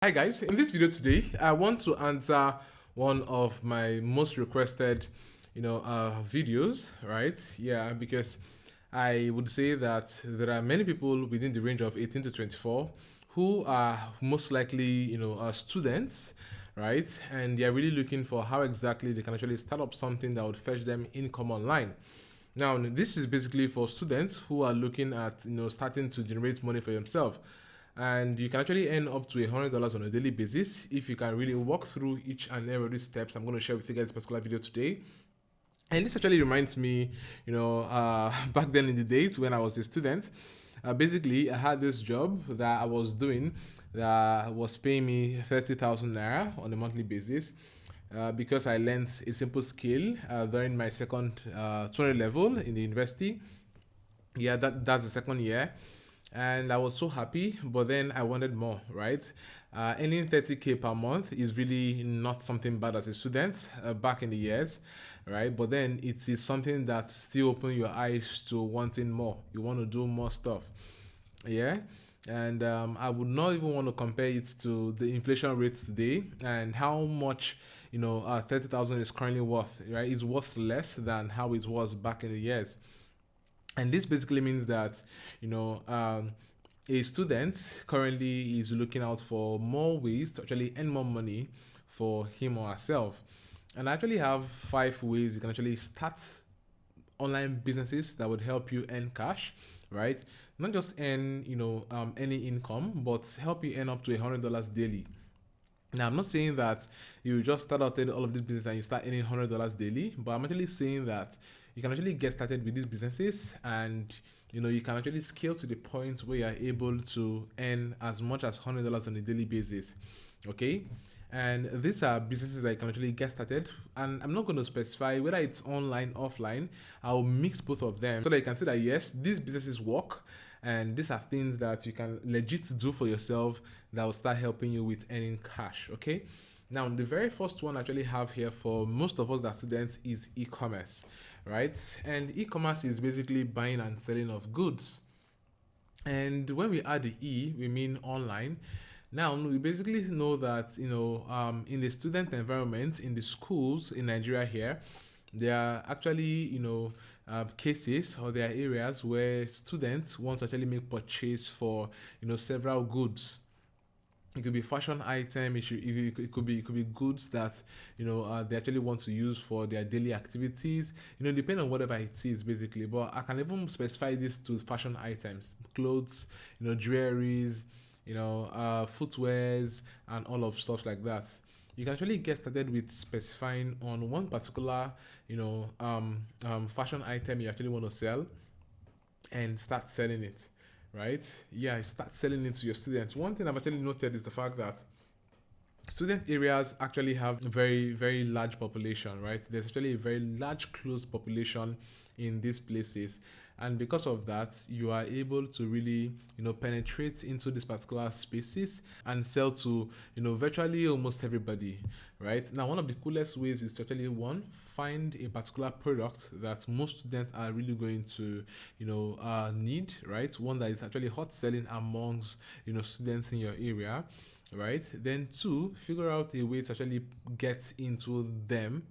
Hi guys, in this video today, I want to answer one of my most requested, videos, right? Yeah, because I would say that there are many people within the range of 18 to 24 who are most likely, students, right? And they are really looking for how exactly they can actually start up something that would fetch them income online. Now, this is basically for students who are looking at, starting to generate money for themselves, and you can actually earn up to $100 on a daily basis if you can really walk through each and every of these steps I'm going to share with you guys in this particular video today. And this actually reminds me, back then in the days when I was a student. Basically, I had this job that I was doing that was paying me 30,000 naira on a monthly basis. Because I learned a simple skill during my second 20 level in the university. Yeah, that's the second year, and I was so happy. But then I wanted more, right? Earning 30K per month is really not something bad as a student back in the years, right? But then it is something that still open your eyes to wanting more. You want to do more stuff, yeah. And I would not even want to compare it to the inflation rates today and how much 30,000 is currently worth, right? It's worth less than how it was back in the years. And this basically means that a student currently is looking out for more ways to actually earn more money for him or herself. And I actually have 5 ways you can actually start online businesses that would help you earn cash, right? Not just earn any income, but help you earn up to $100 daily. Now, I'm not saying that you just start out all of this business and you start earning $100 daily, but I'm actually saying that you can actually get started with these businesses, and you can actually scale to the point where you're able to earn as much as $100 on a daily basis. Okay. And these are businesses that you can actually get started, and I'm not going to specify whether it's online, offline. I'll mix both of them so that you can see that yes, these businesses work, and these are things that you can legit do for yourself that will start helping you with earning cash. Okay. Now, the very first one I actually have here for most of us that are students is e-commerce, right? And e-commerce is basically buying and selling of goods. And when we add the E, we mean online. Now, we basically know that, in the student environment, in the schools in Nigeria here, there are actually, cases, or there are areas where students want to actually make purchase for, several goods. It could be fashion item. It could be goods that they actually want to use for their daily activities. Depending on whatever it is, basically. But I can even specify this to fashion items, clothes, jewelries, footwears, and all of stuff like that. You can actually get started with specifying on one particular, fashion item you actually want to sell, and start selling it, right? Yeah, start selling it to your students. One thing I've actually noted is the fact that student areas actually have a very, very large population, right? There's actually a very large closed population in these places. And because of that, you are able to really, penetrate into these particular spaces and sell to, virtually almost everybody, right? Now, one of the coolest ways is to actually, one, find a particular product that most students are really going to, need, right? One that is actually hot selling amongst, students in your area, right? Then two, figure out a way to actually get into them.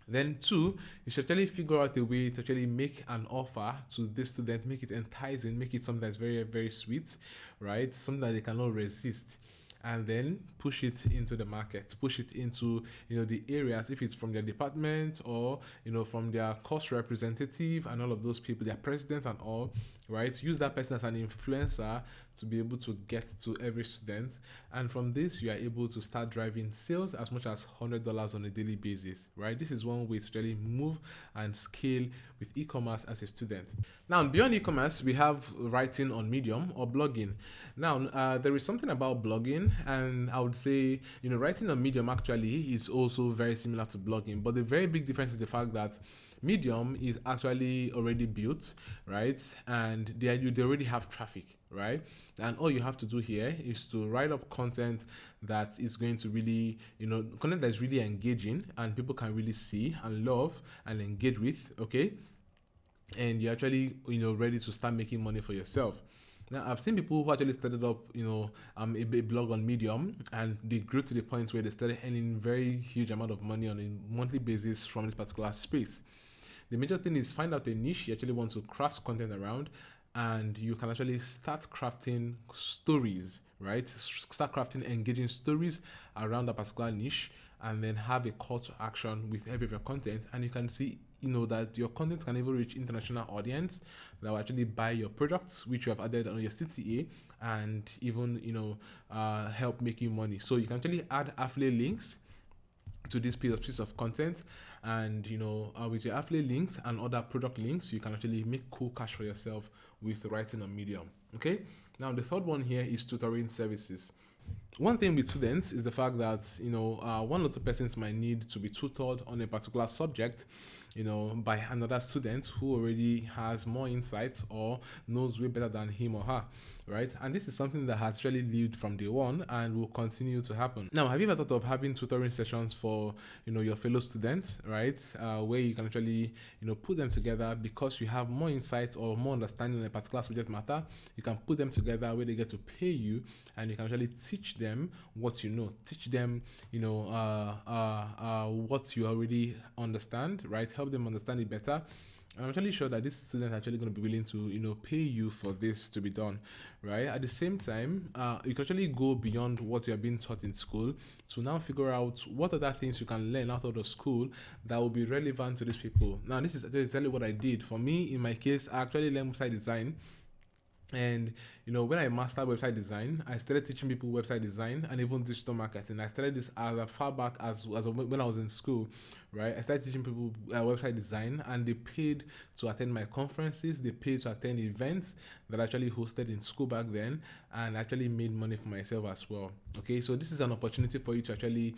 Then two, you should actually figure out a way to actually make an offer to this student, make it enticing, make it something that's very, very sweet, right? Something that they cannot resist. And then push it into the market, push it into the areas, if it's from their department or from their course representative and all of those people, their presidents and all, right? Use that person as an influencer to be able to get to every student, and from this you are able to start driving sales as much as $100 on a daily basis, right? This is one way to really move and scale with e-commerce as a student. Now, beyond e-commerce, we have writing on Medium or blogging. Now, there is something about blogging, and I would say writing on Medium actually is also very similar to blogging, but the very big difference is the fact that Medium is actually already built, right? And they already have traffic, right? And all you have to do here is to write up content that is going to really, content that is really engaging and people can really see and love and engage with, okay? And you're actually, ready to start making money for yourself. Now, I've seen people who actually started up, a blog on Medium, and they grew to the point where they started earning very huge amount of money on a monthly basis from this particular space. The major thing is find out a niche you actually want to craft content around, and you can actually start crafting stories, right? Start crafting engaging stories around a particular niche, and then have a call to action with every of your content, and you can see that your content can even reach international audience that will actually buy your products which you have added on your CTA, and even help make you money. So you can actually add affiliate links to this piece of content, and with your affiliate links and other product links, you can actually make cool cash for yourself with writing on Medium. Okay, now the third one here is tutoring services. One thing with students is the fact that one or two persons might need to be tutored on a particular subject by another student who already has more insights or knows way better than him or her, right? And this is something that has really lived from day one and will continue to happen. Now, have you ever thought of having tutoring sessions for your fellow students, right? Where you can actually put them together because you have more insight or more understanding in a particular subject matter. You can put them together where they get to pay you, and you can actually teach them what teach them what you already understand, right? Help them understand it better. I'm actually sure that this student is actually going to be willing to pay you for this to be done, right? At the same time, you can actually go beyond what you are being taught in school to now figure out what other things you can learn out of the school that will be relevant to these people. Now, this is exactly what I did. For me, in my case, I actually learned website design. And when I mastered website design, I started teaching people website design and even digital marketing. I started this as far back as when I was in school, right? I started teaching people website design, and they paid to attend my conferences. They paid to attend events that I actually hosted in school back then, and actually made money for myself as well. Okay, so this is an opportunity for you to actually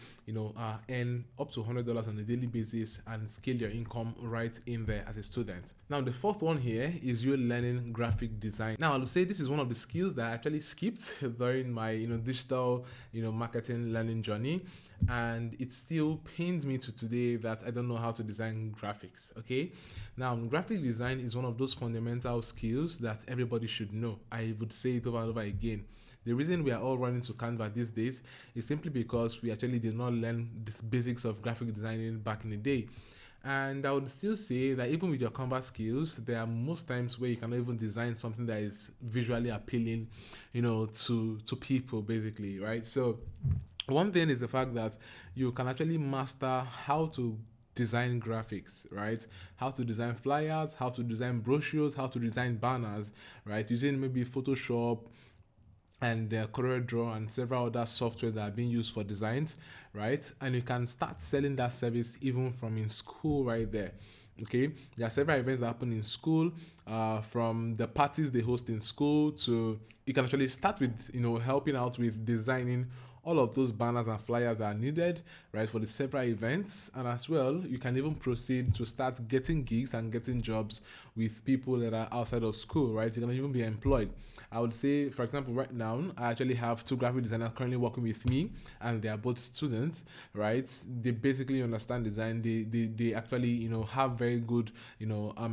earn up to $100 on a daily basis and scale your income right in there as a student. Now, the fourth one here is you learning graphic design. Now, I would say this is one of the skills that I actually skipped during my digital marketing learning journey, and it still pains me to today that I don't know how to design graphics. Okay, now graphic design is one of those fundamental skills that everybody should know. I would say it over and over again. The reason we are all running to Canva these days is simply because we actually did not learn the basics of graphic designing back in the day. And I would still say that even with your Canva skills, there are most times where you can even design something that is visually appealing, to people, basically, right? So one thing is the fact that you can actually master how to design graphics, right? How to design flyers, how to design brochures, how to design banners, right? Using maybe Photoshop and CorelDRAW and several other software that are being used for designs, right? And you can start selling that service even from in school right there. Okay, there are several events that happen in school, from the parties they host in school to you can actually start with helping out with designing all of those banners and flyers that are needed, right, for the several events. And as well, you can even proceed to start getting gigs and getting jobs with people that are outside of school, right? You can even be employed. I would say, for example, right now, I actually have 2 graphic designers currently working with me, and they are both students, right? They basically understand design. They actually, have very good,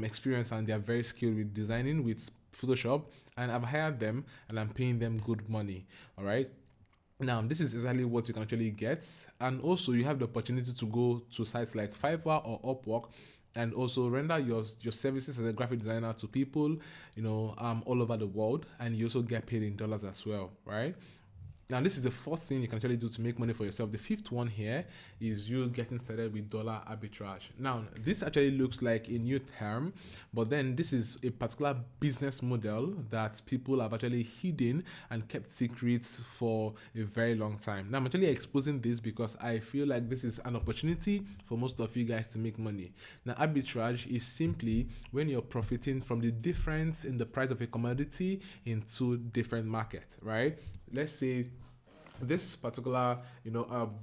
experience, and they are very skilled with designing with Photoshop, and I've hired them and I'm paying them good money, all right? Now, this is exactly what you can actually get. And also, you have the opportunity to go to sites like Fiverr or Upwork and also render your services as a graphic designer to people, all over the world. And you also get paid in dollars as well, right? Now, this is the fourth thing you can actually do to make money for yourself. The fifth one here is you getting started with dollar arbitrage. Now, this actually looks like a new term, but then this is a particular business model that people have actually hidden and kept secret for a very long time. Now, I'm actually exposing this because I feel like this is an opportunity for most of you guys to make money. Now, arbitrage is simply when you're profiting from the difference in the price of a commodity in 2 different markets, right? Let's say this particular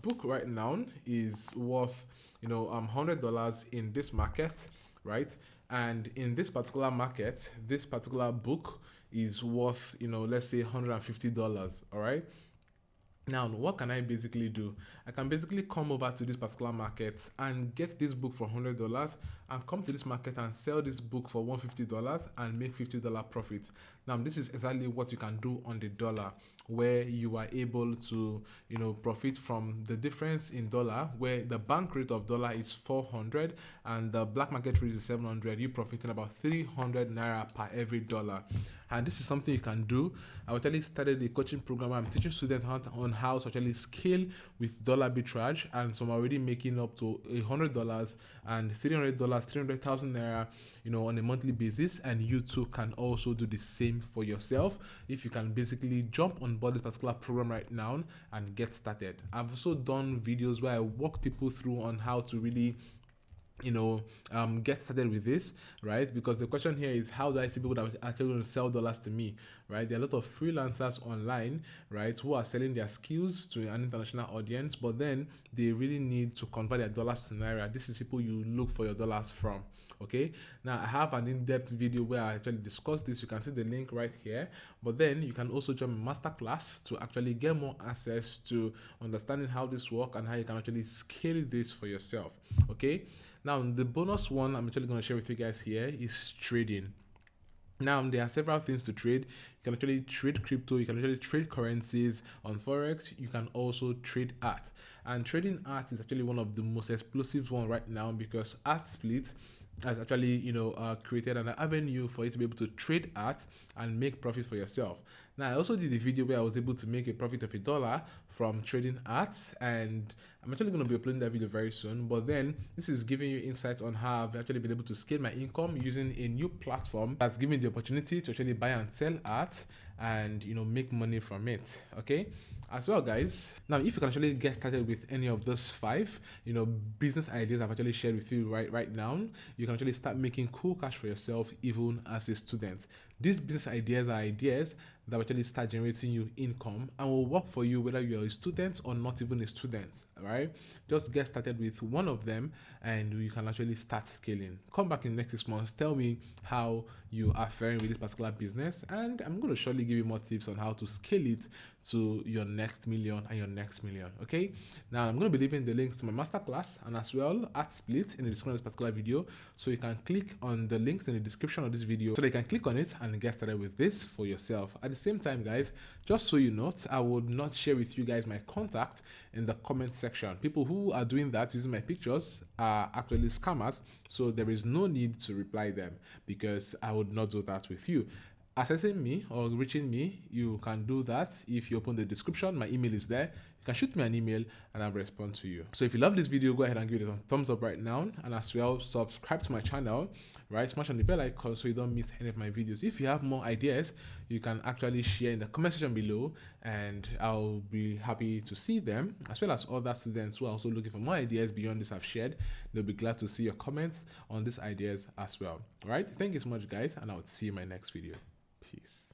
book right now is worth $100 in this market, right? And in this particular market, this particular book is worth let's say $150, all right? Now, what can I basically do? I can basically come over to this particular market and get this book for $100 and come to this market and sell this book for $150 and make $50 profit. Now, this is exactly what you can do on the dollar, where you are able to, profit from the difference in dollar, where the bank rate of dollar is 400 and the black market rate is 700. You profiting about 300 naira per every dollar. And this is something you can do. I actually started a coaching program. I'm teaching students on how to actually scale with dollar arbitrage, and some are already making up to $100 and $300, 300,000 naira, on a monthly basis. And you too can also do the same for yourself if you can basically jump on board this particular program right now and get started. I've also done videos where I walk people through on how to really get started with this, right? Because the question here is, how do I see people that are actually going to sell dollars to me, right? There are a lot of freelancers online, right, who are selling their skills to an international audience, but then they really need to convert their dollars to naira. This is people you look for your dollars from. Okay, now I have an in-depth video where I actually discuss this. You can see the link right here, but then you can also join my masterclass to actually get more access to understanding how this works and how you can actually scale this for yourself. Okay, now the bonus one I'm actually going to share with you guys here is trading. Now, there are several things to trade. You can actually trade crypto, you can actually trade currencies on Forex, you can also trade art. And trading art is actually one of the most explosive one right now, because ARTSPLIT has actually, created an avenue for you to be able to trade art and make profit for yourself. Now, I also did a video where I was able to make a profit of $1 from trading art, and I'm actually going to be uploading that video very soon. But then this is giving you insights on how I've actually been able to scale my income using a new platform that's giving me the opportunity to actually buy and sell art and make money from it. Okay, as well, guys, now if you can actually get started with any of those 5 business ideas I've actually shared with you right now, you can actually start making cool cash for yourself even as a student. These business ideas are ideas that will actually start generating you income and will work for you whether you're a student or not even a student. All right, just get started with one of them and you can actually start scaling. Come back in the next 6 months, tell me how you are faring with this particular business, and I'm going to surely give you more tips on how to scale it to your next million and your next million. Okay, now I'm going to be leaving the links to my masterclass and as well ARTSPLIT in the description of this particular video, so you can click on the links in the description of this video so that you can click on it and get started with this for yourself. At the same time, guys, just so you know, I would not share with you guys my contact in the comment section. People who are doing that using my pictures are actually scammers, so there is no need to reply them because I would not do that with you. Accessing me or reaching me, you can do that if you open the description. My email is there. You can shoot me an email and I'll respond to you. So if you love this video, go ahead and give it a thumbs up right now, and as well subscribe to my channel, right? Smash on the bell icon so you don't miss any of my videos. If you have more ideas, you can actually share in the comment section below and I'll be happy to see them, as well as other students who are also looking for more ideas beyond this I've shared. They'll be glad to see your comments on these ideas as well. All right, thank you so much, guys, and I'll see you in my next video. Peace.